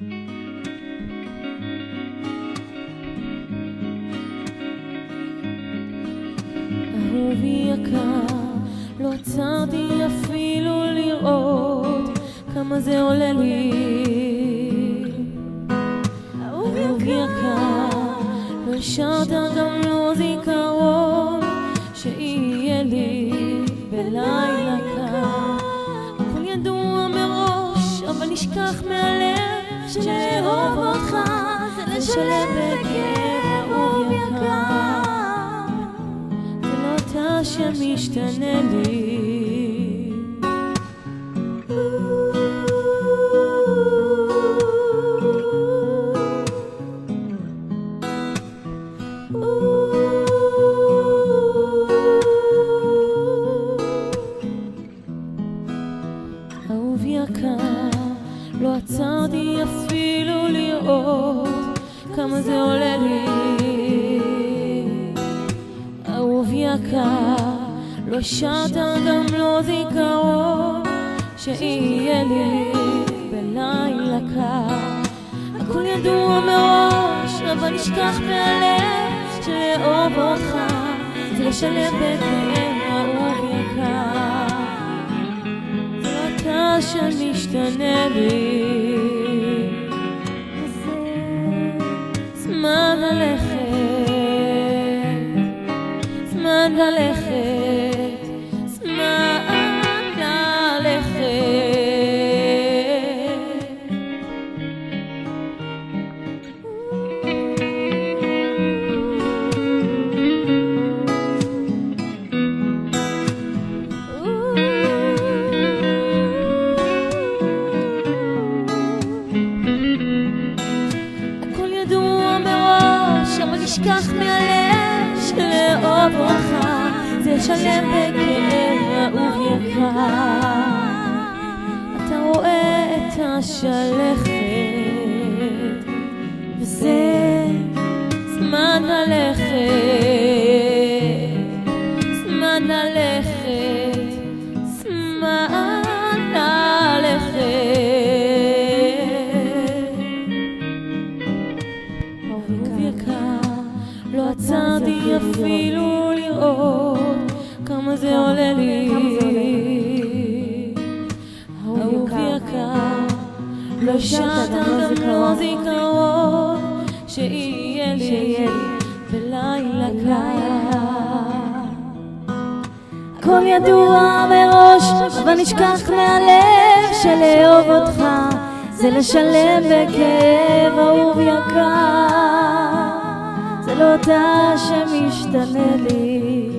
אהובי יקר, לא עצרתי אפילו לראות כמה זה עולה לי. אהובי יקר, לא השארת גם לא זיכרון שיהיה לי בלילה קר. הכל ידוע מראש, אבל נשכח מהלב שלאהוב אותך זה לשלם בכאב. אהובי יקר, זה לא אתה שמשתנה לי. אהובי יקר, לא עצרתי אפילו לראות כמה זה עולה לי. אהובי יקר, לא השארת גם לא זיכרון שיהיה לי בלילה קר. הכל ידוע מראש, אבל נשכח מהלב שלאהוב אותך זה לשלם בכאב. אהובי יקר, זה לא אתה שמשתנה לי. זמן ללכת, זמן ללכת, זמן ללכת. הכל ידוע מראש, אבל נשכח מהלב שלאהוב אותך זה לשלם בכאב. אהובי יקר, אתה רואה את השלכת וזה זמן ללכת, זמן ללכת, זמן ללכת. אהובי יקר, לא עצרתי אפילו לראות כמה זה עולה לי. אהובי יקר, לא השארת גם לא זיכרון שיהיה לי בלילה קר. הכל ידוע מראש, אבל נשכח מהלב שלאהוב אותך זה לשלם בכאב. אהובי יקר, זה לא אתה שמשתנה לי.